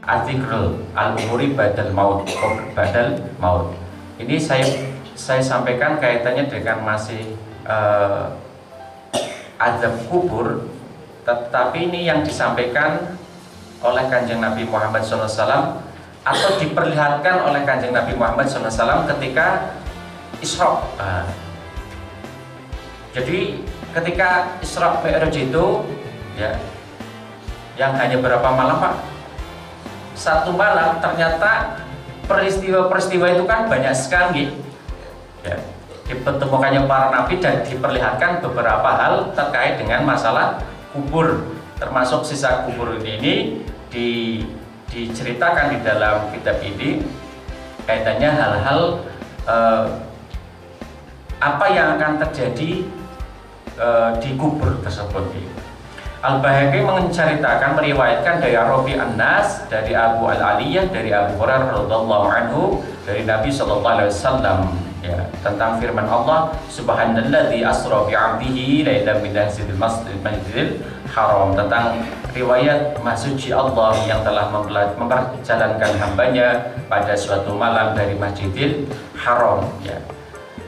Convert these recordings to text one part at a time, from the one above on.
Adzikrul al-umuri badal maut. Ini saya sampaikan kaitannya dengan masih azab kubur, tetapi ini yang disampaikan oleh Kanjeng Nabi Muhammad SAW atau diperlihatkan oleh Kanjeng Nabi Muhammad SAW ketika Isra. Jadi ketika Isra Mi'raj itu ya, yang hanya berapa malam Pak? Satu malam, ternyata peristiwa-peristiwa itu kan banyak sekali ya, dipertemukannya para nabi dan diperlihatkan beberapa hal terkait dengan masalah kubur, termasuk sisa kubur ini diceritakan di dalam kitab ini kaitannya hal-hal apa yang akan terjadi di kubur tersebut. Al-Baihaqi menceritakan, meriwayatkan dari Rabi An-Nas, dari Abu Al-Aliyah, dari Abu Hurairah radhiyallahu anhu, dari Nabi sallallahu alaihi wasallam ya, tentang firman Allah, Subhanalladzi asra bi 'abdihi lailan min masjidil haram, tentang riwayat Maha Suci Allah yang telah memperjalankan hambanya pada suatu malam dari Masjidil Haram ya.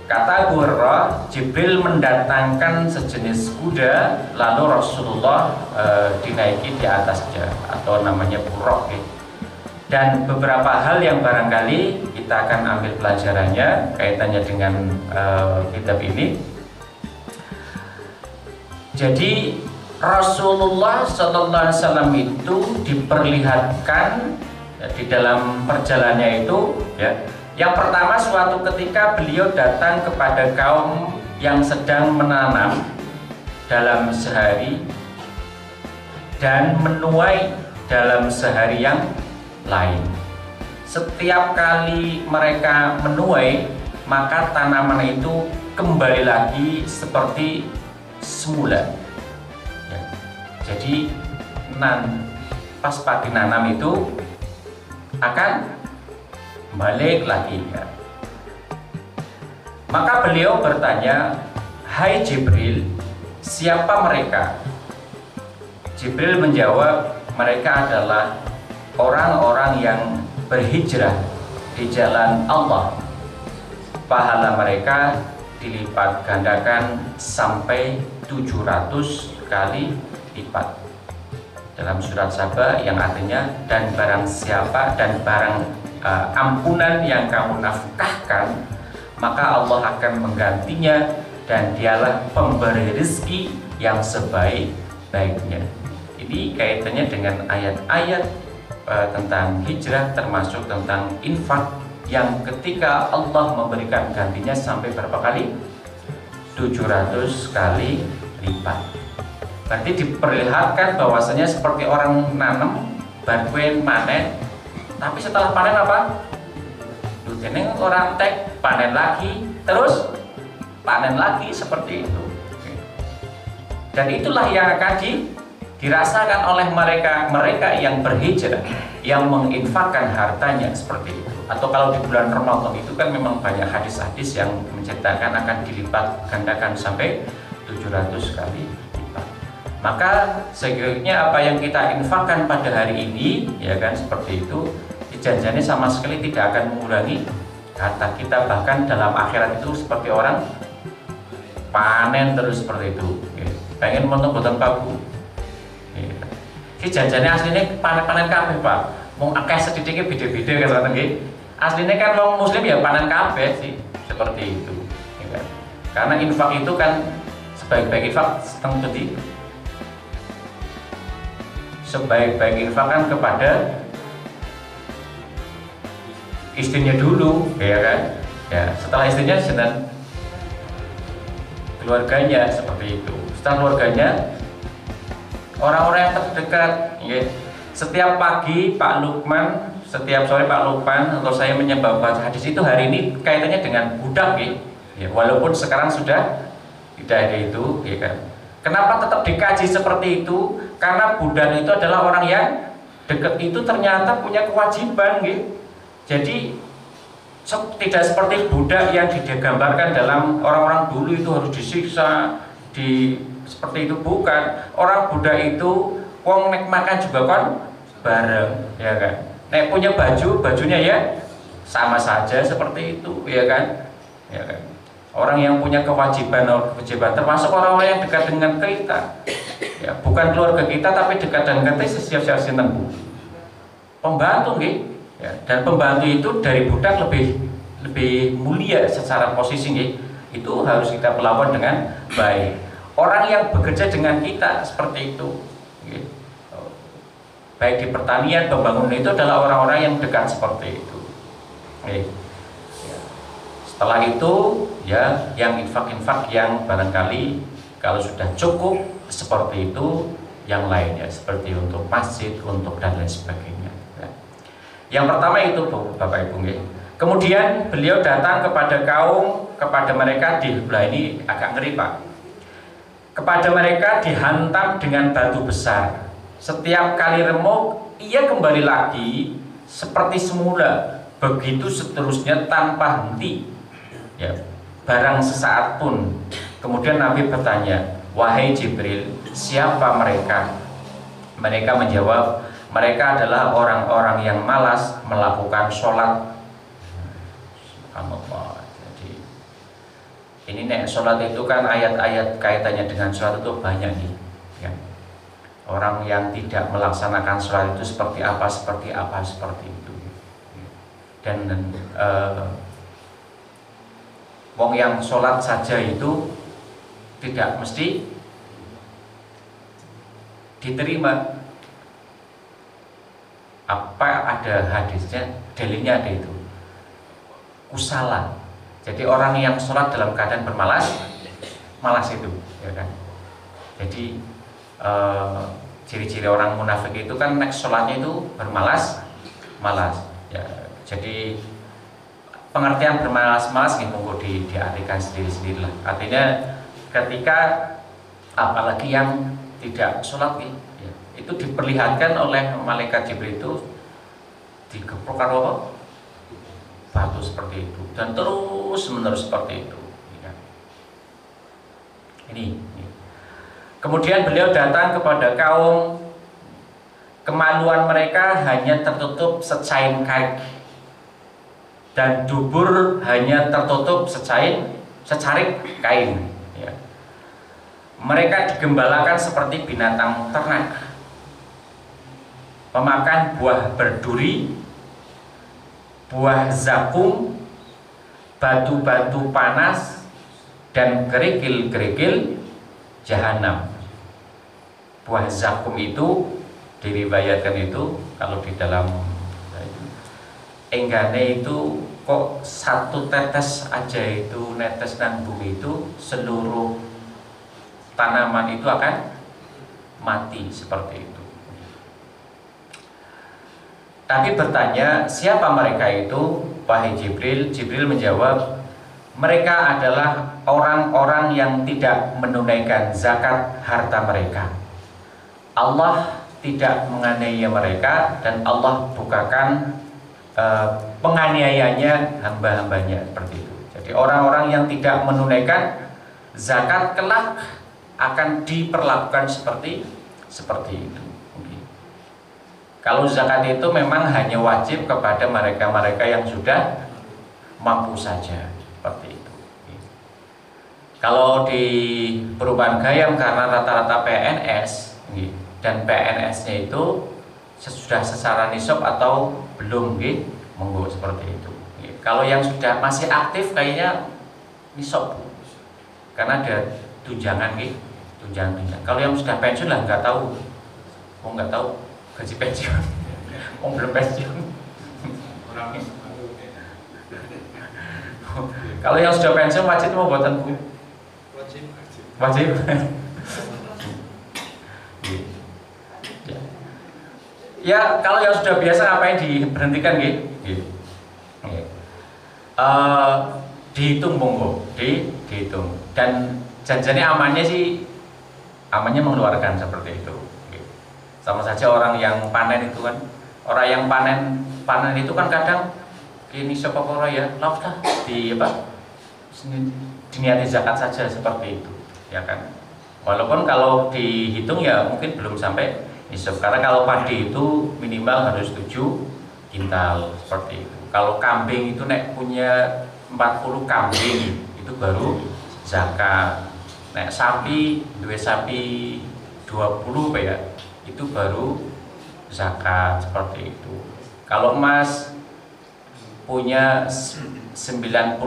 Kata Abu Hurairah, Jibril mendatangkan sejenis kuda, lalu Rasulullah dinaiki di atasnya, atau namanya buraq ya. Dan beberapa hal yang barangkali kita akan ambil pelajarannya kaitannya dengan kitab ini. Jadi Rasulullah SAW itu diperlihatkan ya, di dalam perjalanannya itu ya. Yang pertama, suatu ketika beliau datang kepada kaum yang sedang menanam dalam sehari dan menuai dalam sehari yang lain. Setiap kali mereka menuai, maka tanaman itu kembali lagi seperti semula ya. Jadi pas pagi nanam itu akan balik lagi ya. Maka beliau bertanya, "Hai Jibril, siapa mereka?" Jibril menjawab, "Mereka adalah orang-orang yang berhijrah di jalan Allah. Pahala mereka dilipat gandakan sampai 700 kali lipat." Dalam surat Saba yang artinya, dan barang siapa dan barang ampunan yang kamu nafkahkan, maka Allah akan menggantinya, dan dialah pemberi rezeki yang sebaik-baiknya. Ini kaitannya dengan ayat-ayat tentang hijrah, termasuk tentang infak, yang ketika Allah memberikan gantinya sampai berapa kali? 700 kali lipat. Berarti diperlihatkan bahwasanya seperti orang nanam, barkuen panen, tapi setelah panen apa? Ini orang tek, panen lagi, terus panen lagi, seperti itu. Dan itulah yang akan dirasakan oleh mereka yang berhijrah, yang menginfakkan hartanya seperti itu. Atau kalau di bulan Ramadan itu kan memang banyak hadis-hadis yang menceritakan akan dilipat gandakan sampai 700 kali lipat. Maka sebaiknya apa yang kita infakkan pada hari ini ya kan, seperti itu, janjinya sama sekali tidak akan mengurangi harta kita. Bahkan dalam akhirat itu seperti orang panen terus seperti itu ya. Pengen mentok boten pabu ya. Si janjinya aslinya panen kabeh Pak, mau akeh sedikitnya beda-beda kan nggih. Aslinya kan wong muslim ya panen kabeh sih, seperti itu ya kan? Karena infak itu kan sebaik-baik infak sebaik-baik infak kan kepada istrinya dulu ya kan ya, setelah istrinya sedang keluarganya, seperti itu. Setelah keluarganya orang-orang yang terdekat ya. Setiap pagi Pak Lukman, setiap sore Pak Lukman atau saya menyebabkan hadis itu hari ini kaitannya dengan budak ya. Walaupun sekarang sudah tidak ada itu ya kan. Kenapa tetap dikaji seperti itu? Karena budak itu adalah orang yang dekat itu ternyata punya kewajiban gitu. Jadi Tidak seperti budak yang digambarkan dalam orang-orang dulu itu harus disiksa, seperti itu, bukan. Orang budak itu wong nek makan juga kan bareng, ya kan. Nek punya baju, bajunya ya sama saja seperti itu, ya kan. Ya kan. Orang yang punya kewajiban termasuk orang-orang yang dekat dengan kita. Ya, bukan keluarga kita tapi dekat dengan kita siap-siap sinten. Pembantu nggih. Ya, dan pembantu itu dari budak lebih mulia secara posisi nggih. Itu harus kita perlakukan dengan baik. Orang yang bekerja dengan kita seperti itu, nggih. Baik di pertanian, pembangunan itu adalah orang-orang yang dekat seperti itu. Nggih. Ya. Setelah itu ya yang infak-infak yang barangkali kalau sudah cukup seperti itu, yang lainnya seperti untuk masjid, untuk dan lain sebagainya. Yang pertama itu Bapak Ibu nggih. Kemudian beliau datang kepada mereka di belah ini agak ngeri Pak. Kepada mereka dihantam dengan batu besar. Setiap kali remuk ia kembali lagi seperti semula. Begitu seterusnya tanpa henti. Ya, barang sesaat pun. Kemudian Nabi bertanya, "Wahai Jibril, siapa mereka?" Mereka menjawab, mereka adalah orang-orang yang malas melakukan sholat. Subhanallah. Jadi ini nek sholat itu kan ayat-ayat kaitannya dengan sholat itu banyak nih. Ya. Orang yang tidak melaksanakan sholat itu seperti apa seperti itu. Dan wong yang sholat saja itu tidak mesti diterima. Apa ada hadisnya, dalilnya ada itu. Kusala. Jadi orang yang sholat dalam keadaan malas itu, ya kan. Jadi ciri-ciri orang munafik itu kan next sholatnya itu malas. Ya, jadi pengertian bermalas-malas nih monggo diartikan sendiri-sendiri lah. Artinya ketika apalagi yang tidak sholat nih, itu diperlihatkan oleh malaikat Jibril itu digeprok apa? Batu seperti itu dan terus menerus seperti itu. Ini. Kemudian beliau datang kepada kaum, kemaluan mereka hanya tertutup secain kain dan dubur hanya tertutup secarik kain. Ya. Mereka digembalakan seperti binatang ternak, memakan buah berduri, buah zakum, batu-batu panas, dan kerikil-kerikil jahanam. Buah zakum itu diriwayatkan itu kalau di dalam enggane itu kok satu tetes aja itu netes dan bumi itu seluruh tanaman itu akan mati seperti itu. Tapi bertanya, siapa mereka itu? Wahai Jibril. Jibril menjawab, mereka adalah orang-orang yang tidak menunaikan zakat harta mereka. Allah tidak menganiaya mereka dan Allah bukakan penganiayanya hamba-hambanya seperti itu. Jadi orang-orang yang tidak menunaikan zakat kelak akan diperlakukan seperti itu. Kalau zakat itu memang hanya wajib kepada mereka-mereka yang sudah mampu saja seperti itu. Kalau di perubahan Gayam karena rata-rata PNS dan PNS-nya itu sudah secara nisab atau belum, monggo seperti itu. Kalau yang sudah masih aktif kayaknya nisab, karena ada tunjangan, tunjangan. Kalau yang sudah pensiun lah nggak tahu, nggak tahu gaji pensiun, belum pensiun. Kalau yang sudah pensiun wajib mau buatan Bu? Wajib. Ya, kalau yang sudah biasa ngapain diberhentikan dihitung monggo, dihitung. Dan janjinya amannya sih, amannya mengeluarkan seperti itu. Sama saja orang yang panen itu kan, orang yang panen itu kan kadang ini siapa kora ya, lah di apa? Diniati zakat saja seperti itu, ya kan? Walaupun kalau dihitung ya mungkin belum sampai nisab, karena kalau padi itu minimal harus 7 kintal seperti itu. Kalau kambing itu nek punya 40 kambing itu baru zakat. Nek sapi, dua sapi 20 Pak ya, itu baru zakat seperti itu. Kalau emas punya 96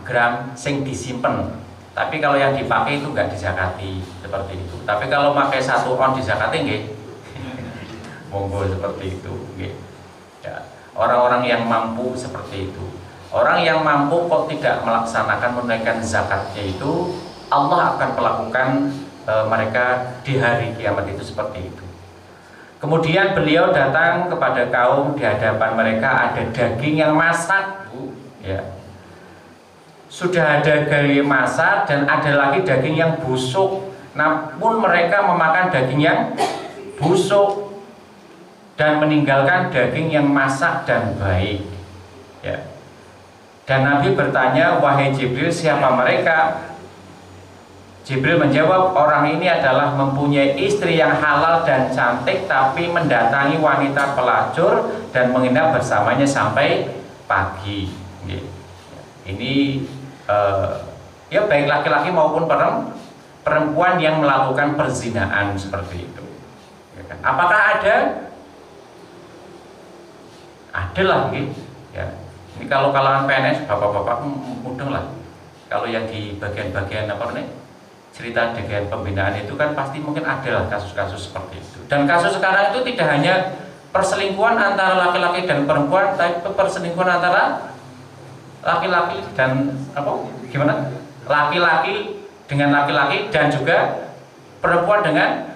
gram sing disimpen, tapi kalau yang dipakai itu enggak dizakati seperti itu. Tapi kalau pakai 1 on dizakati nggih. Monggo seperti itu nggih. Ya, orang-orang yang mampu seperti itu. Orang yang mampu kok tidak melaksanakan menunaikan zakatnya itu, Allah akan melakukan mereka di hari kiamat itu seperti itu. Kemudian beliau datang kepada kaum, di hadapan mereka ada daging yang masak, Bu. Ya. Sudah ada daging masak dan ada lagi daging yang busuk. Namun mereka memakan daging yang busuk dan meninggalkan daging yang masak dan baik. Ya. Dan Nabi bertanya, wahai Jibril, siapa mereka? Jibril menjawab, orang ini adalah mempunyai istri yang halal dan cantik, tapi mendatangi wanita pelacur dan menginap bersamanya sampai pagi. Ini ya baik laki-laki maupun perempuan yang melakukan perzinaan seperti itu. Apakah ada? Ada lah, ya. Ini kalau kalangan PNS, bapak-bapak mudeng lah. Kalau yang di bagian-bagian apa nih? Cerita dengan pembinaan itu kan pasti mungkin ada kasus-kasus seperti itu. Dan kasus sekarang itu tidak hanya perselingkuhan antara laki-laki dan perempuan, tapi perselingkuhan antara laki-laki dan apa? Gimana? Laki-laki dengan laki-laki dan juga perempuan dengan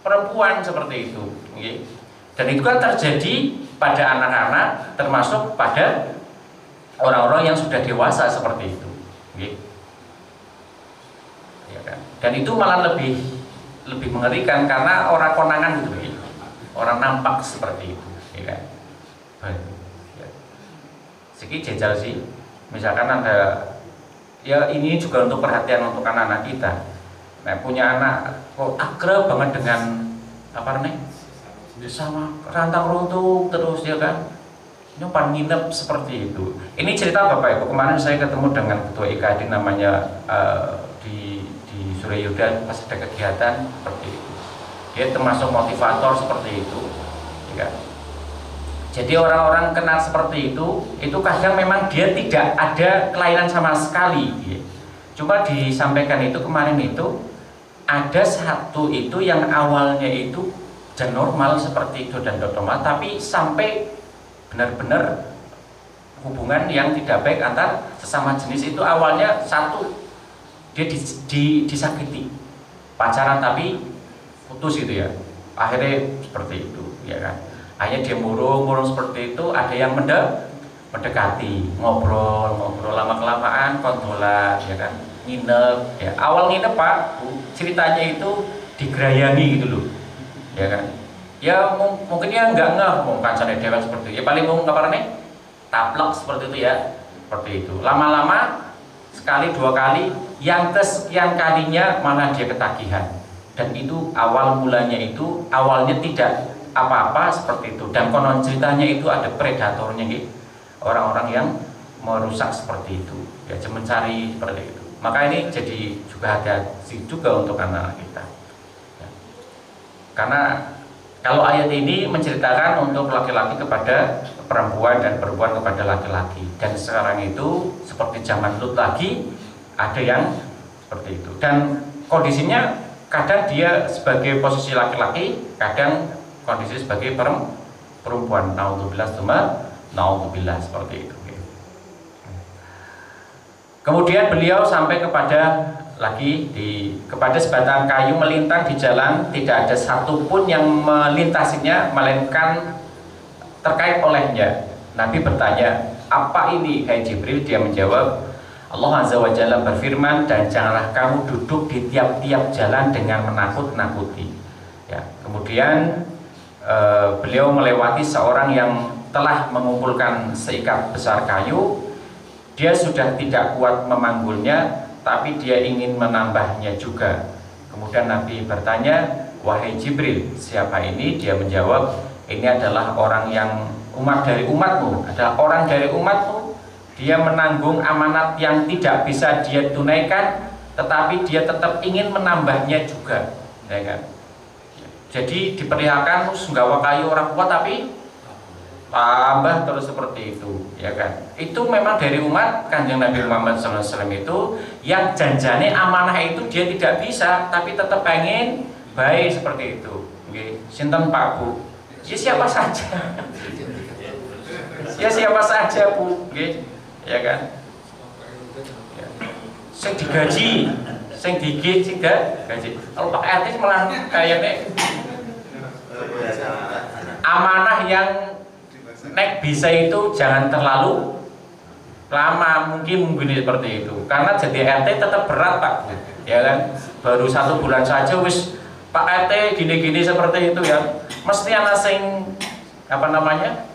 perempuan seperti itu. Dan itu kan terjadi pada anak-anak, termasuk pada orang-orang yang sudah dewasa seperti itu. Dan itu malah lebih mengerikan karena orang konangan gitu, orang nampak seperti itu, ya kan? Segi jajal sih, misalkan ada, ya ini juga untuk perhatian untuk anak-anak kita. Nah, punya anak kok akrab banget dengan apa nih, sama rantang runtung terus, ya kan? Nyupan nginep seperti itu. Ini cerita Bapak Ibu, kemarin saya ketemu dengan ketua IKAD namanya di Surayudan, pas ada kegiatan seperti itu. Dia termasuk motivator seperti itu, ya. Jadi orang-orang kenal seperti itu kadang memang dia tidak ada kelainan sama sekali, ya. Cuma disampaikan itu kemarin itu ada satu itu yang awalnya itu dan normal seperti itu dan normal, tapi sampai benar-benar hubungan yang tidak baik antar sesama jenis itu. Awalnya satu, dia disakiti, pacaran tapi putus gitu ya, akhirnya seperti itu, ya kan? Akhirnya dia murung seperti itu. Ada yang mendekati, ngobrol lama kelamaan, kondolan, ya kan? Nginep, ya awal nginep Pak, ceritanya itu digerayangi gitu loh, ya kan? Ya mungkin ya nggak mau kancane dewek seperti itu, ya paling mau ngapain taplak seperti itu ya, seperti itu. Lama-lama sekali dua kali, yang kesekian kalinya malah dia ketagihan. Dan itu awal mulanya itu awalnya tidak apa-apa seperti itu. Dan konon ceritanya itu ada predatornya gitu, orang-orang yang merusak seperti itu, ya mencari seperti itu. Maka ini jadi juga hati-hati juga untuk anak-anak kita, ya. Karena kalau ayat ini menceritakan untuk laki-laki kepada perempuan dan perempuan kepada laki-laki. Dan sekarang itu seperti zaman Lut lagi, ada yang seperti itu. Dan kondisinya kadang dia sebagai posisi laki-laki, kadang kondisi sebagai perempuan. Naudzubillah seperti itu. Kemudian beliau sampai kepada kepada sebatang kayu melintang di jalan, tidak ada satupun yang melintasinya melainkan terkait olehnya. Nabi bertanya, apa ini hai Jibril? Dia menjawab, Allah Azza wa Jalla berfirman, dan janganlah kamu duduk di tiap-tiap jalan dengan menakut-nakuti, ya. Kemudian beliau melewati seorang yang telah mengumpulkan seikat besar kayu, dia sudah tidak kuat memanggulnya, tapi dia ingin menambahnya juga. Kemudian Nabi bertanya, wahai Jibril, siapa ini? Dia menjawab, ini adalah orang yang umat dari umatmu, adalah orang dari umatmu. Dia menanggung amanat yang tidak bisa dia tunaikan, tetapi dia tetap ingin menambahnya juga, ya kan? Jadi diperlihatkan nggawa kayu orang kuat tapi tambah terus seperti itu, ya kan? Itu memang dari umat Kanjeng Nabi Muhammad SAW itu yang janjane amanah itu dia tidak bisa, tapi tetap pengen baik seperti itu. Oke, sinten Pak Bu? Ya siapa saja. Ya siapa saja Bu, oke, ya kan? Ya. Sing digaji, sing digit, sing gaji. Kalau Pak RT malah kayaknya amanah yang nek bisa itu jangan terlalu lama, mungkin seperti itu. Karena jadi RT tetap berat Pak, ya kan? Baru 1 bulan saja wis Pak RT gini-gini seperti itu ya. Mesti anak sing apa namanya?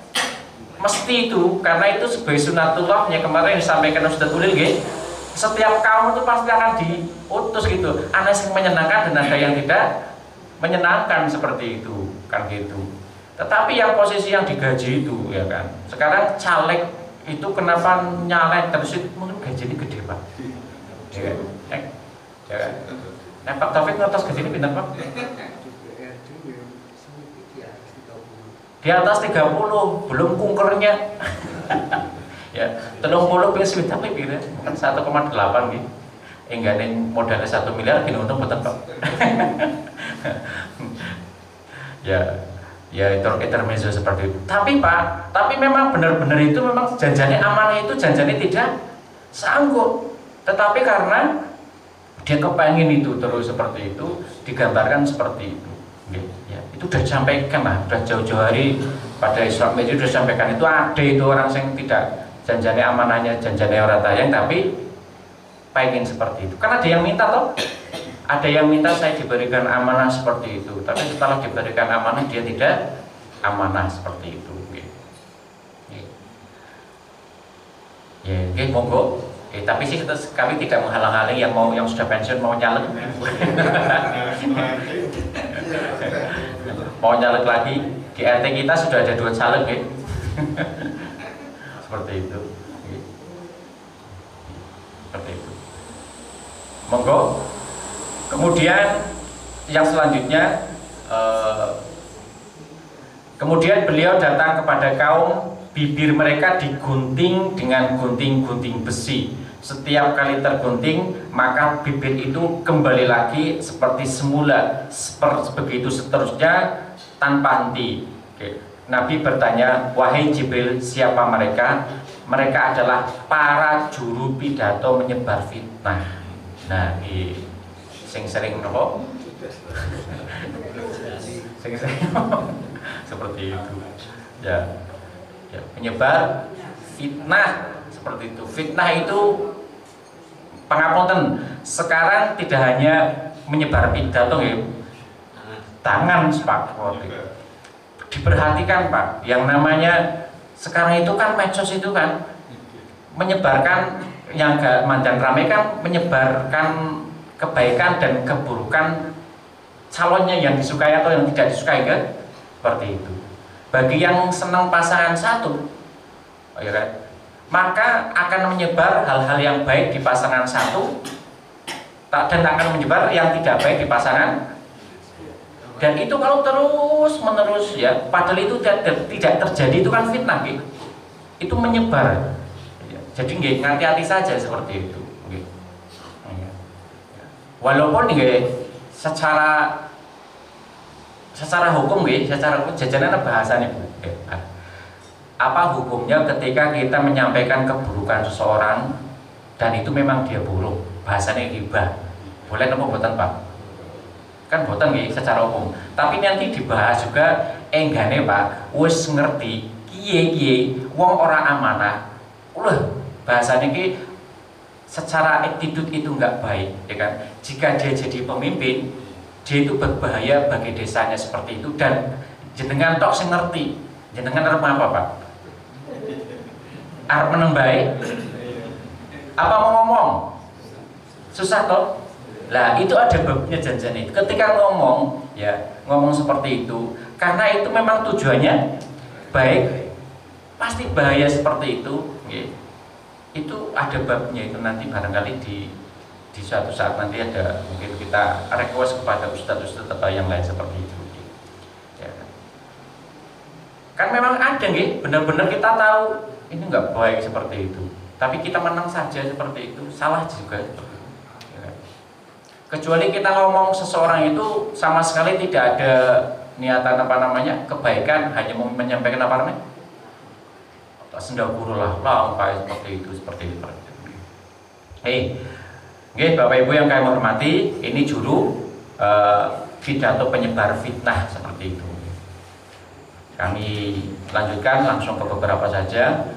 Mesti itu, karena itu sebagai sunatullah yang kemarin disampaikan Ustaz Ulil nggih. Setiap kaum itu pasti akan diutus gitu. Ada yang menyenangkan dan ada yang tidak menyenangkan seperti itu, kan gitu. Tetapi yang posisi yang digaji itu, ya kan. Sekarang caleg itu kenapa nyalek terus itu mungkin gajinya gede Pak. Ya kan? Ya kan? Nah Pak Taufik ngertos gajinya pinter Pak? Di atas 30, belum kunkernya. Ya, 30 ping tapi pira? Mungkin 1,8 gitu. Enggak ada modalnya 1 miliar, gini untung betul Pak. Ya itu intermezzo seperti itu. Tapi Pak, tapi memang benar-benar itu memang janjinya amanah itu janjinya tidak sanggup. Tetapi karena dia kepengen itu terus seperti itu, digambarkan seperti itu. Ya, itu sudah disampaikan lah, sudah jauh-jauh hari pada Islam itu sudah disampaikan. Itu ada itu orang yang tidak janjinya amanahnya, janjinya orang tayang, tapi pengen seperti itu. Karena ada yang minta toh. Ada yang minta saya diberikan amanah seperti itu, tapi setelah diberikan amanah dia tidak amanah seperti itu. Ya, monggo. Tapi sih kami tidak menghalang-halangi yang sudah pensiun mau nyalek. Mau nyalek lagi di RT kita sudah ada 2 caleg ya. Seperti itu. Seperti itu. Monggo. Kemudian yang selanjutnya, kemudian beliau datang kepada kaum, bibir mereka digunting dengan gunting-gunting besi. Setiap kali tergunting, maka bibir itu kembali lagi seperti semula, begitu seterusnya tanpa henti. Nabi bertanya, wahai Jibril, siapa mereka? Mereka adalah para juru pidato menyebar fitnah. Nah, sing sering nopo? Sing sering seperti itu. Ya, menyebar fitnah seperti itu. Fitnah itu pangapunten. Sekarang tidak hanya menyebar pidato ya. Tangan Pak. Diperhatikan Pak, yang namanya sekarang itu kan medsos itu kan menyebarkan yang gak mandan rame kan menyebarkan kebaikan dan keburukan calonnya yang disukai atau yang tidak disukai kan, seperti itu. Bagi yang senang pasangan satu, ya kan, maka akan menyebar hal-hal yang baik di pasangan satu dan akan menyebar yang tidak baik di pasangan. Dan itu kalau terus menerus ya, padahal itu tidak terjadi, itu kan fitnah gitu. Itu menyebar. Jadi nggih hati-hati saja seperti itu. Walaupun secara hukum secara jajanan bahasanya apa hukumnya ketika kita menyampaikan keburukan seseorang dan itu memang dia buruk, bahasanya ghibah. Boleh apa mboten Pak? Kan mboten nggih secara umum. Tapi nanti dibahas juga enggane Pak, wis ngerti kiye wong ora amanah. Bahasanya secara attitude itu enggak baik, ya kan? Jika dia jadi pemimpin, dia itu berbahaya bagi desanya seperti itu dan jenengan tok sing ngerti. Jenengan apa Pak? Arep menembai apa mau ngomong susah toh. Lah itu ada babnya janjane. Ketika ngomong ya ngomong seperti itu karena itu memang tujuannya baik, pasti bahaya seperti itu ya. Itu ada babnya itu nanti barangkali di suatu saat nanti ada mungkin kita request kepada ustadz-ustadz atau yang lain seperti itu ya. Kan memang ada nggih, benar-benar kita tahu ini nggak baik seperti itu, tapi kita menang saja seperti itu, salah juga seperti itu ya. Kecuali kita ngomong seseorang itu sama sekali tidak ada niatan apa namanya kebaikan, hanya mau menyampaikan apa namanya sendaguru lah kayak seperti itu. Oke, Bapak Ibu yang kami hormati, ini juru pidato penyebar fitnah seperti itu. Kami lanjutkan langsung ke beberapa saja.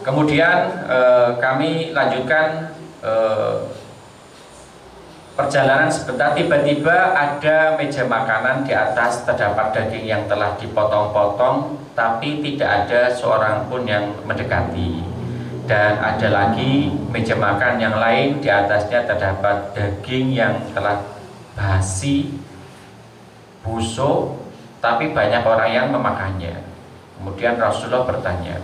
Kemudian kami lanjutkan perjalanan sebentar, tiba-tiba ada meja makanan, di atas terdapat daging yang telah dipotong-potong, tapi tidak ada seorang pun yang mendekati. Dan ada lagi meja makan yang lain, di atasnya terdapat daging yang telah basi, busuk, tapi banyak orang yang memakannya. Kemudian Rasulullah bertanya,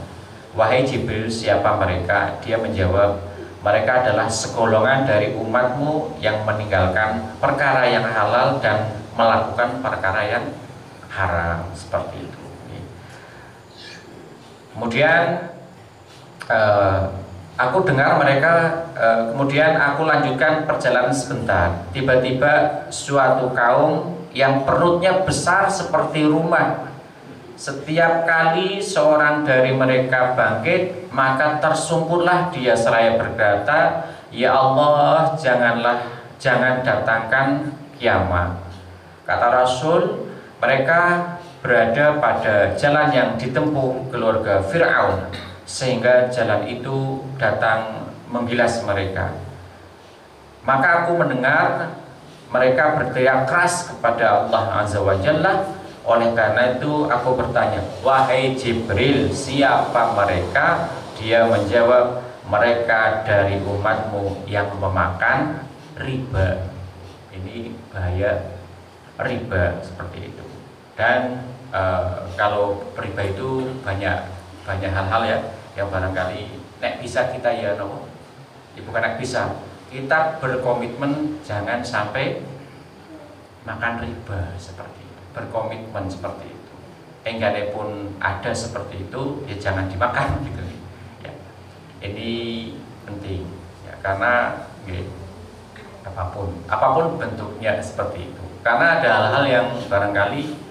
"Wahai Jibril, siapa mereka?" Dia menjawab, "Mereka adalah segolongan dari umatmu yang meninggalkan perkara yang halal dan melakukan perkara yang haram." Seperti itu. Kemudian aku dengar mereka, kemudian aku lanjutkan perjalanan sebentar. Tiba-tiba suatu kaum yang perutnya besar seperti rumah, setiap kali seorang dari mereka bangkit, maka tersungkurlah dia seraya berkata, "Ya Allah, jangan datangkan kiamat." Kata Rasul, mereka berada pada jalan yang ditempuh keluarga Fir'aun, sehingga jalan itu datang menggilas mereka. Maka aku mendengar mereka berteriak keras kepada Allah Azza wa Jalla. Oleh karena itu aku bertanya, "Wahai Jibril, siapa mereka?" Dia menjawab, "Mereka dari umatmu yang memakan riba." Ini bahaya riba seperti itu. Dan kalau riba itu banyak hal-hal ya yang barangkali nek bisa kita ya no, bukan nek bisa, kita berkomitmen jangan sampai makan riba seperti itu. Berkomitmen seperti itu. Enggak pun ada seperti itu, ya jangan dimakan gitu ya. Ini penting ya, karena ya, apapun bentuknya seperti itu. Karena ada hal-hal yang barangkali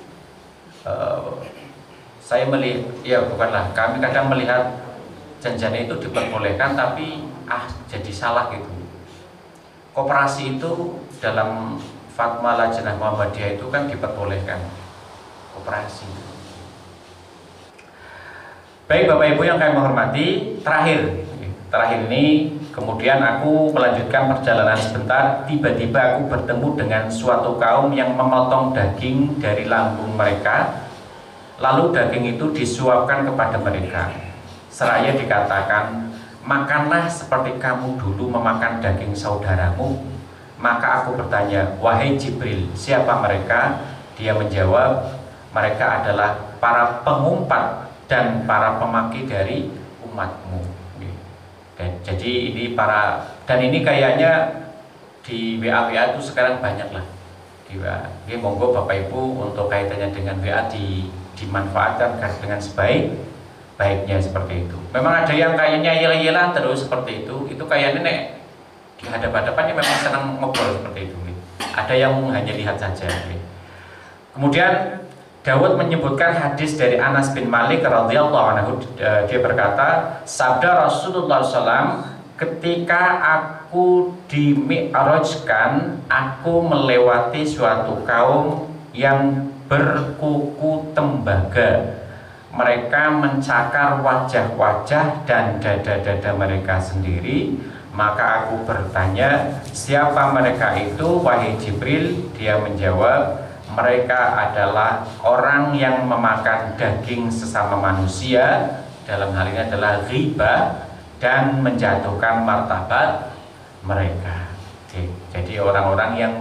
saya melihat, ya bukanlah, kami kadang melihat janjinya itu diperbolehkan tapi jadi salah gitu. Koperasi itu dalam Fatwa Lajnah Muhammadiyah itu kan diperbolehkan koperasi. Baik Bapak Ibu yang kami hormati, terakhir ini kemudian aku melanjutkan perjalanan sebentar. Tiba-tiba aku bertemu dengan suatu kaum yang memotong daging dari lambung mereka, lalu daging itu disuapkan kepada mereka, seraya dikatakan, "Makanlah seperti kamu dulu memakan daging saudaramu." Maka aku bertanya, "Wahai Jibril, siapa mereka?" Dia menjawab, "Mereka adalah para pengumpat dan para pemaki dari umatmu." Jadi ini dan ini kayaknya di WA itu sekarang banyak lah di WA. Monggo Bapak Ibu untuk kaitannya dengan WA dimanfaatkan dengan sebaik-baiknya seperti itu. Memang ada yang kayaknya yel-yelan terus seperti itu kayaknya nek di hadap-hadapannya memang senang ngobrol seperti itu. Ada yang hanya lihat saja. Kemudian Daud menyebutkan hadis dari Anas bin Malik radhiyallahu anhu. Dia berkata, sabda Rasulullah SAW, "Ketika aku dimi'rajkan, aku melewati suatu kaum yang berkuku tembaga. Mereka mencakar wajah-wajah dan dada-dada mereka sendiri. Maka aku bertanya, siapa mereka itu, wahai Jibril?" Dia menjawab, "Mereka adalah orang yang memakan daging sesama manusia dalam hal ini adalah ghibah dan menjatuhkan martabat mereka. Jadi orang-orang yang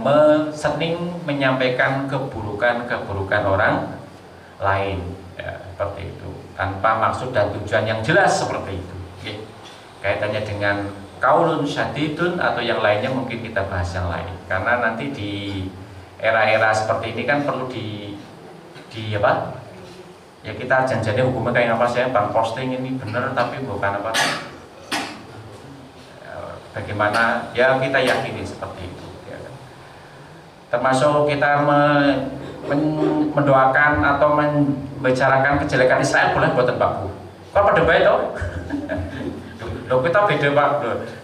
sering menyampaikan keburukan-keburukan orang lain, ya, seperti itu, tanpa maksud dan tujuan yang jelas seperti itu. Kaitannya dengan qaulun syadidun atau yang lainnya mungkin kita bahas yang lain, karena nanti di era-era seperti ini kan perlu di apa? Ya kita janjinya hukumnya kayak apa, saya bang posting ini benar tapi bukan apa, bagaimana ya kita yakini seperti itu ya. Termasuk kita mendoakan atau membicarakan kejelekan Israel boleh buatan baku kok pada baik toh. Loh kita beda pak.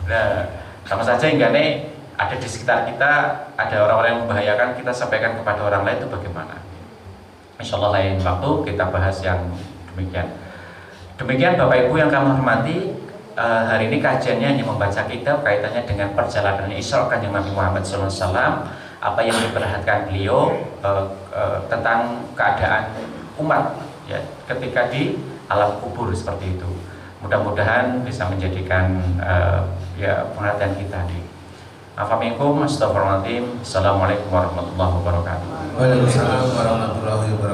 Nah sama saja hingga nih ada di sekitar kita ada orang-orang yang membahayakan, kita sampaikan kepada orang lain itu bagaimana. Insya Allah lain waktu kita bahas yang demikian. Demikian Bapak Ibu yang kami hormati, hari ini kajiannya hanya membaca kitab kaitannya dengan perjalanan Isra Kanjeng Nabi Muhammad SAW, apa yang diperhatikan beliau tentang keadaan umat ya ketika di alam kubur seperti itu. Mudah-mudahan bisa menjadikan ya perhatian kita di. Assalamualaikum warahmatullahi wabarakatuh. Waalaikumsalam warahmatullahi wabarakatuh.